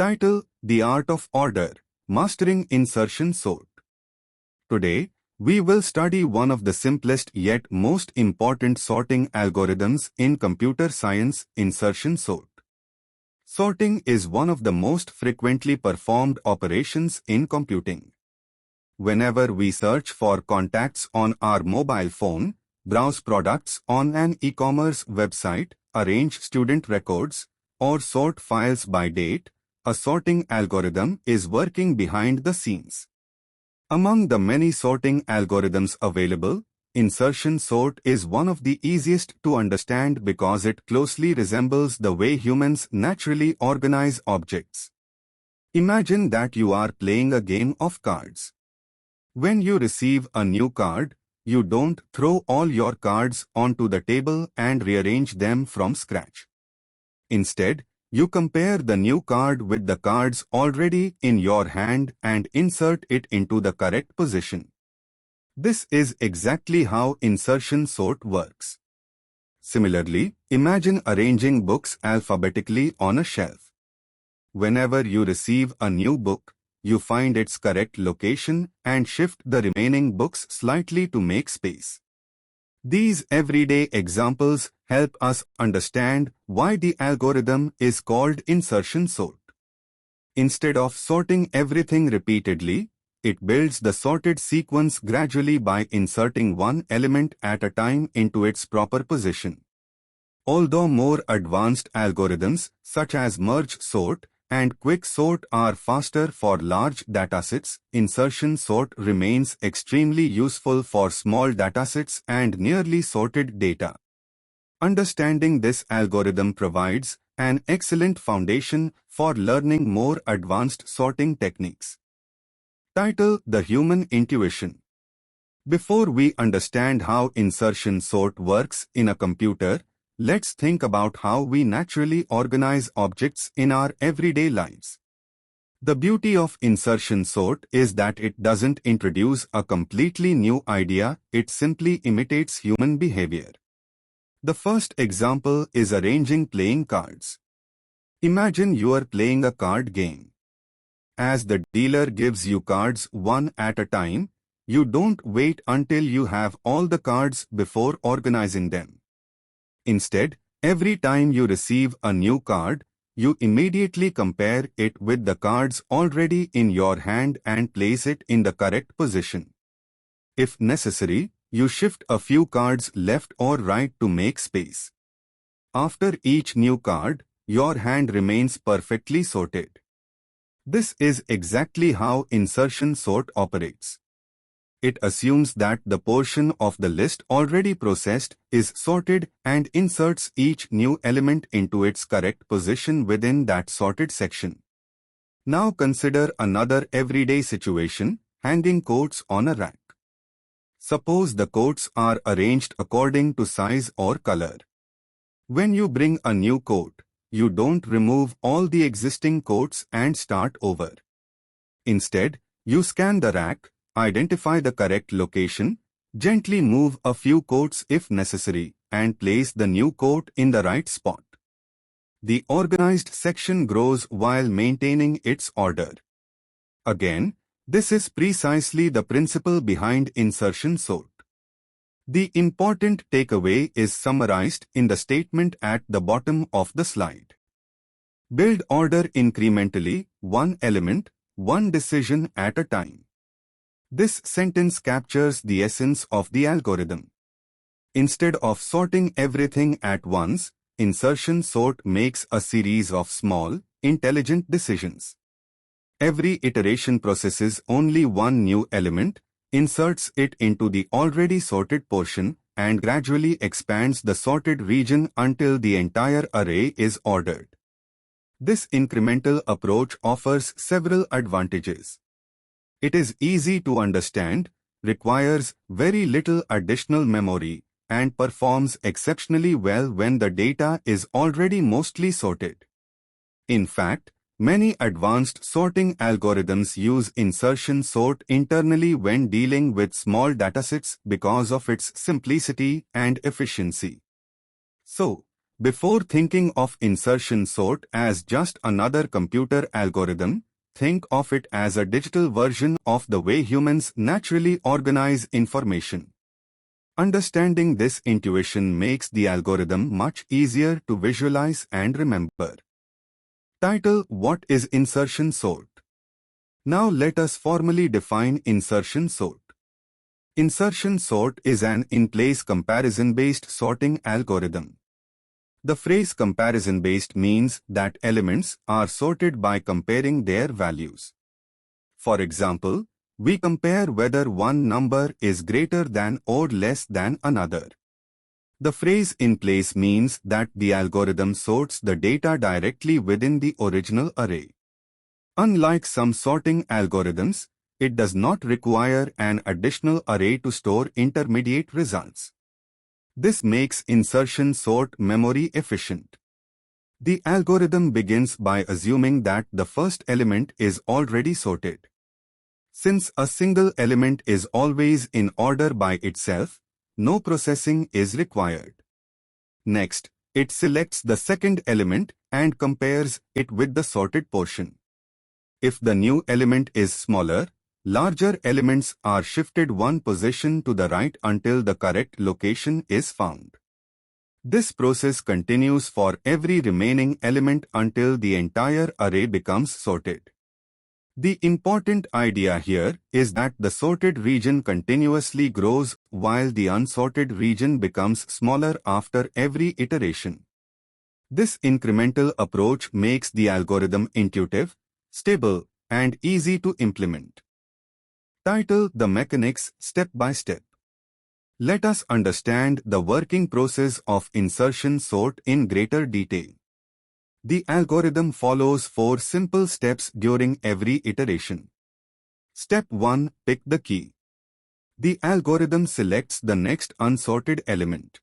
Title: The Art of Order, Mastering Insertion Sort. Today, we will study one of the simplest yet most important sorting algorithms in computer science, insertion sort. Sorting is one of the most frequently performed operations in computing. Whenever we search for contacts on our mobile phone, browse products on an e-commerce website, arrange student records, or sort files by date, a sorting algorithm is working behind the scenes. Among the many sorting algorithms available, insertion sort is one of the easiest to understand because it closely resembles the way humans naturally organize objects. Imagine that you are playing a game of cards. When you receive a new card, you don't throw all your cards onto the table and rearrange them from scratch. Instead, you compare the new card with the cards already in your hand and insert it into the correct position. This is exactly how insertion sort works. Similarly, imagine arranging books alphabetically on a shelf. Whenever you receive a new book, you find its correct location and shift the remaining books slightly to make space. These everyday examples help us understand why the algorithm is called insertion sort. Instead of sorting everything repeatedly, it builds the sorted sequence gradually by inserting one element at a time into its proper position. Although more advanced algorithms such as merge sort and quick sort are faster for large datasets, insertion sort remains extremely useful for small datasets and nearly sorted data. Understanding this algorithm provides an excellent foundation for learning more advanced sorting techniques. Title: The Human Intuition. Before we understand how insertion sort works in a computer, let's think about how we naturally organize objects in our everyday lives. The beauty of insertion sort is that it doesn't introduce a completely new idea, it simply imitates human behavior. The first example is arranging playing cards. Imagine you are playing a card game. As the dealer gives you cards one at a time, you don't wait until you have all the cards before organizing them. Instead, every time you receive a new card, you immediately compare it with the cards already in your hand and place it in the correct position. If necessary, you shift a few cards left or right to make space. After each new card, your hand remains perfectly sorted. This is exactly how insertion sort operates. It assumes that the portion of the list already processed is sorted and inserts each new element into its correct position within that sorted section. Now consider another everyday situation: hanging coats on a rack. Suppose the coats are arranged according to size or color. When you bring a new coat, you don't remove all the existing coats and start over. Instead, you scan the rack, identify the correct location, gently move a few coats if necessary, and place the new coat in the right spot. The organized section grows while maintaining its order. Again, this is precisely the principle behind insertion sort. The important takeaway is summarized in the statement at the bottom of the slide. Build order incrementally, one element, one decision at a time. This sentence captures the essence of the algorithm. Instead of sorting everything at once, insertion sort makes a series of small, intelligent decisions. Every iteration processes only one new element, inserts it into the already sorted portion, and gradually expands the sorted region until the entire array is ordered. This incremental approach offers several advantages. It is easy to understand, requires very little additional memory, and performs exceptionally well when the data is already mostly sorted. In fact, many advanced sorting algorithms use insertion sort internally when dealing with small datasets because of its simplicity and efficiency. So, Before thinking of insertion sort as just another computer algorithm, think of it as a digital version of the way humans naturally organize information. Understanding this intuition makes the algorithm much easier to visualize and remember. Title: What is insertion sort? Now let us formally define insertion sort. Insertion sort is an in-place comparison-based sorting algorithm. The phrase comparison-based means that elements are sorted by comparing their values. For example, we compare whether one number is greater than or less than another. The phrase in place means that the algorithm sorts the data directly within the original array. Unlike some sorting algorithms, it does not require an additional array to store intermediate results. This makes insertion sort memory efficient. The algorithm begins by assuming that the first element is already sorted. Since a single element is always in order by itself, no processing is required. Next, it selects the second element and compares it with the sorted portion. If the new element is smaller, larger elements are shifted one position to the right until the correct location is found. This process continues for every remaining element until the entire array becomes sorted. The important idea here is that the sorted region continuously grows while the unsorted region becomes smaller after every iteration. This incremental approach makes the algorithm intuitive, stable, and easy to implement. Title: The Mechanics Step by Step. Let us understand the working process of insertion sort in greater detail. The algorithm follows 4 simple steps during every iteration. Step 1. Pick the key. The algorithm selects the next unsorted element.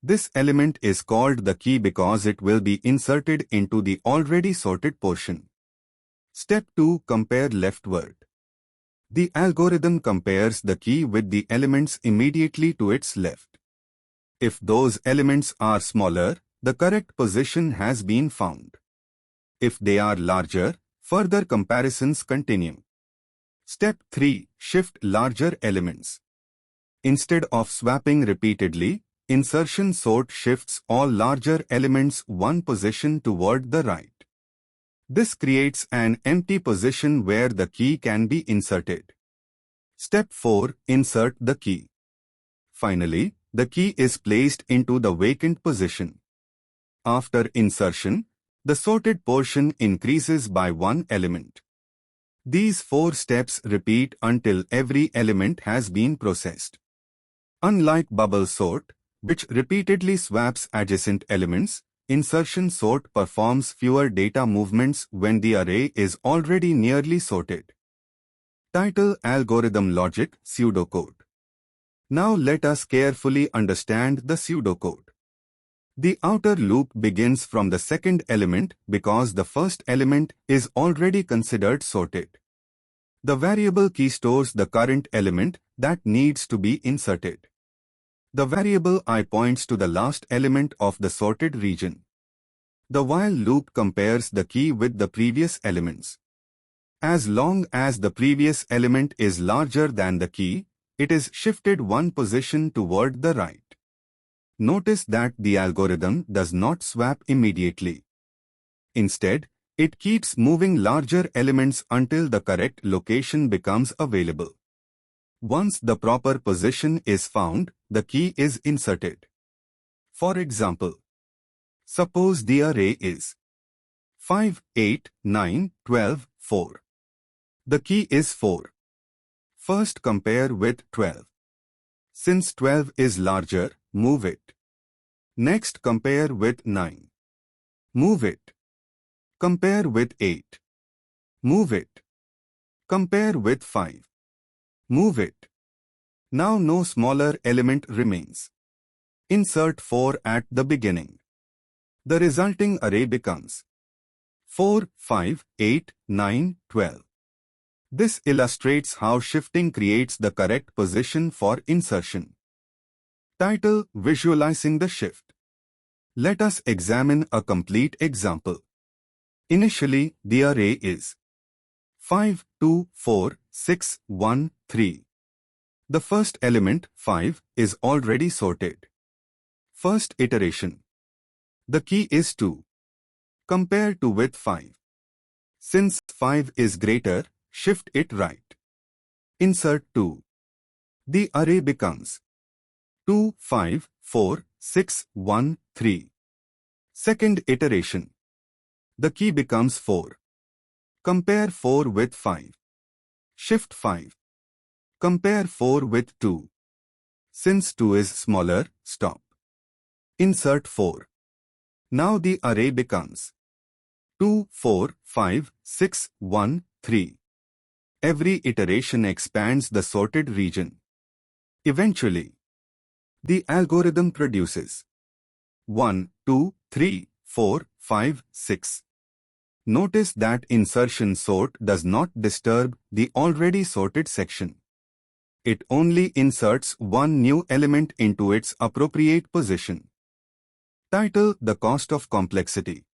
This element is called the key because it will be inserted into the already sorted portion. Step 2. Compare leftward. The algorithm compares the key with the elements immediately to its left. If those elements are smaller, the correct position has been found. If they are larger, further comparisons continue. Step 3. Shift larger elements. Instead of swapping repeatedly, insertion sort shifts all larger elements one position toward the right. This creates an empty position where the key can be inserted. Step 4. Insert the key. Finally, the key is placed into the vacant position. After insertion, the sorted portion increases by one element. These 4 steps repeat until every element has been processed. Unlike bubble sort, which repeatedly swaps adjacent elements, insertion sort performs fewer data movements when the array is already nearly sorted. Title: Algorithm Logic Pseudocode. Now let us carefully understand the pseudocode. The outer loop begins from the second element because the first element is already considered sorted. The variable key stores the current element that needs to be inserted. The variable I points to the last element of the sorted region. The while loop compares the key with the previous elements. As long as the previous element is larger than the key, it is shifted one position toward the right. Notice that the algorithm does not swap immediately. Instead, it keeps moving larger elements until the correct location becomes available. Once the proper position is found, the key is inserted. For example, suppose the array is 5, 8, 9, 12, 4. The key is 4. First compare with 12. Since 12 is larger, move it. Next compare with 9. Move it. Compare with 8. Move it. Compare with 5. Move it. Now no smaller element remains. Insert 4 at the beginning. The resulting array becomes 4, 5, 8, 9, 12. This illustrates how shifting creates the correct position for insertion. Title: Visualizing the shift. Let us examine a complete example. Initially, the array is 5, 2, 4, 6, 1, 3. The first element, 5, is already sorted. First iteration. The key is 2. Compare 2 with 5. Since 5 is greater, shift it right. Insert 2. The array becomes 2, 5, 4, 6, 1, 3. Second iteration. The key becomes 4. Compare 4 with 5. Shift 5. Compare 4 with 2. Since 2 is smaller, stop. Insert 4. Now the array becomes 2, 4, 5, 6, 1, 3. Every iteration expands the sorted region. Eventually, the algorithm produces 1, 2, 3, 4, 5, 6. Notice that insertion sort does not disturb the already sorted section. It only inserts one new element into its appropriate position. Title: The Cost of Complexity.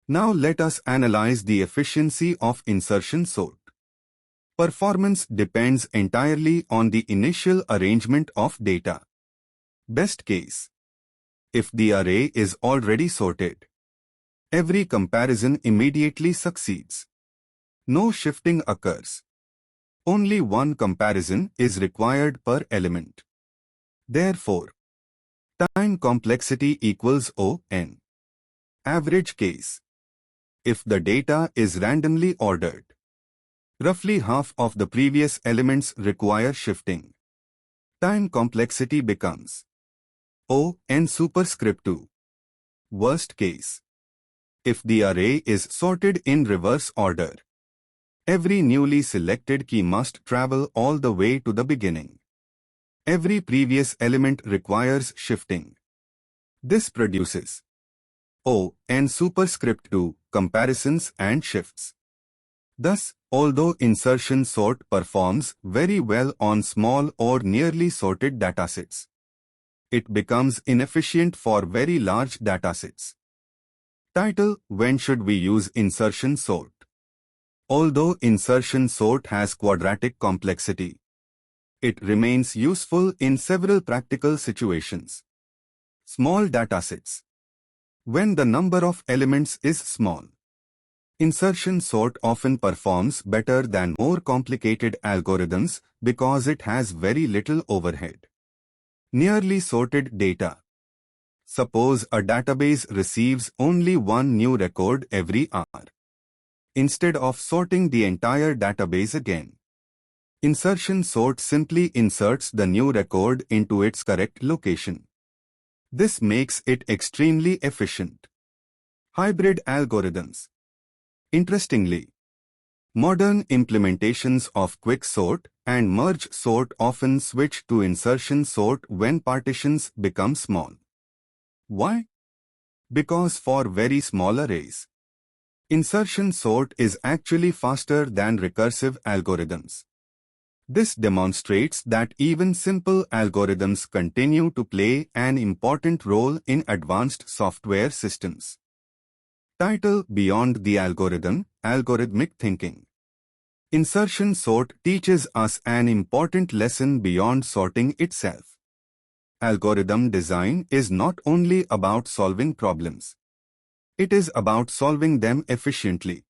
Now let us analyze the efficiency of insertion sort. Performance depends entirely on the initial arrangement of data. Best case. If the array is already sorted, every comparison immediately succeeds. No shifting occurs. Only one comparison is required per element. Therefore, time complexity equals O(n). Average case. If the data is randomly ordered, roughly half of the previous elements require shifting. Time complexity becomes O(n superscript 2). Worst case. If the array is sorted in reverse order, every newly selected key must travel all the way to the beginning. Every previous element requires shifting. This produces O(n superscript 2) comparisons and shifts. Thus, although insertion sort performs very well on small or nearly sorted datasets, it becomes inefficient for very large datasets. Title: When should we use insertion sort? Although insertion sort has quadratic complexity, it remains useful in several practical situations. Small datasets. When the number of elements is small, insertion sort often performs better than more complicated algorithms because it has very little overhead. Nearly sorted data. Suppose a database receives only one new record every hour. Instead of sorting the entire database again, insertion sort simply inserts the new record into its correct location. This makes it extremely efficient. Hybrid algorithms. Interestingly, modern implementations of quicksort and merge sort often switch to insertion sort when partitions become small. Why? Because for very small arrays, insertion sort is actually faster than recursive algorithms. This demonstrates that even simple algorithms continue to play an important role in advanced software systems. Title: Beyond the algorithm, algorithmic thinking. Insertion sort teaches us an important lesson beyond sorting itself. Algorithm design is not only about solving problems. It is about solving them efficiently.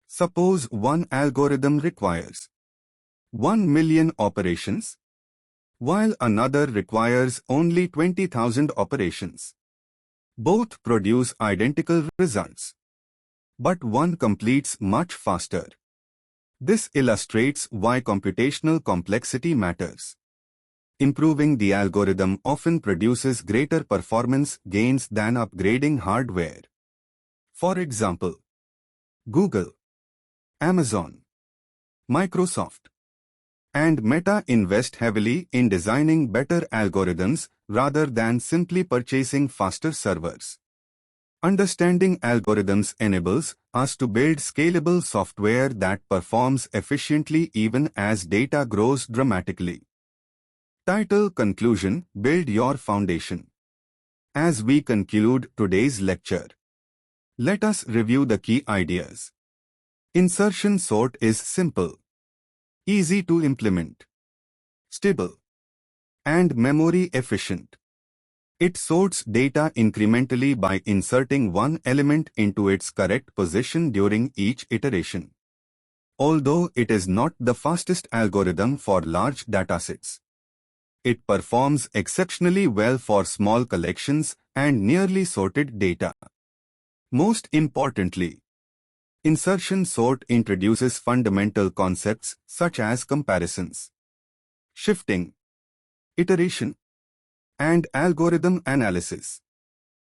Suppose one algorithm requires 1 million operations, while another requires only 20,000 operations. Both produce identical results, but one completes much faster. This illustrates why computational complexity matters. Improving the algorithm often produces greater performance gains than upgrading hardware. For example, Google, Amazon, Microsoft, and Meta invest heavily in designing better algorithms rather than simply purchasing faster servers. Understanding algorithms enables us to build scalable software that performs efficiently even as data grows dramatically. Title: Conclusion: Build your foundation. As we conclude today's lecture, let us review the key ideas. Insertion sort is simple, easy to implement, stable, and memory efficient. It sorts data incrementally by inserting one element into its correct position during each iteration. Although it is not the fastest algorithm for large datasets, it performs exceptionally well for small collections and nearly sorted data. Most importantly, insertion sort introduces fundamental concepts such as comparisons, shifting, iteration, and algorithm analysis.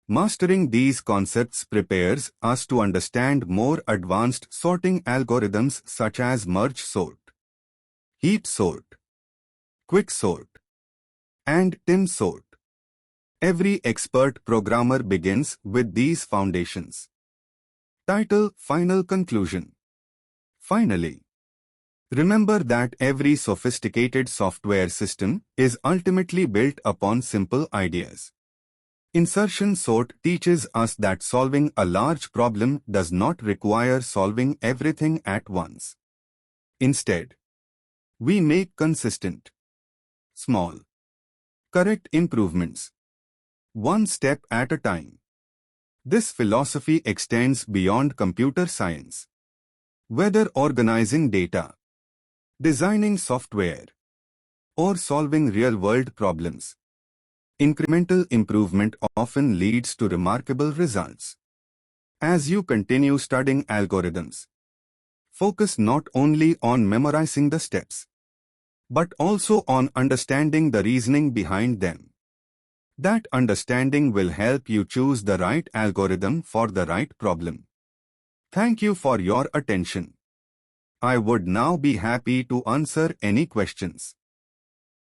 Mastering these concepts prepares us to understand more advanced sorting algorithms such as merge sort, heap sort, quick sort, and tim sort. Every expert programmer begins with these foundations. Title: Final Conclusion. Finally, remember that every sophisticated software system is ultimately built upon simple ideas. Insertion sort teaches us that solving a large problem does not require solving everything at once. Instead, we make consistent, small, correct improvements, one step at a time. This philosophy extends beyond computer science. Whether organizing data, designing software, or solving real-world problems, incremental improvement often leads to remarkable results. As you continue studying algorithms, focus not only on memorizing the steps, but also on understanding the reasoning behind them. That understanding will help you choose the right algorithm for the right problem. Thank you for your attention. I would now be happy to answer any questions.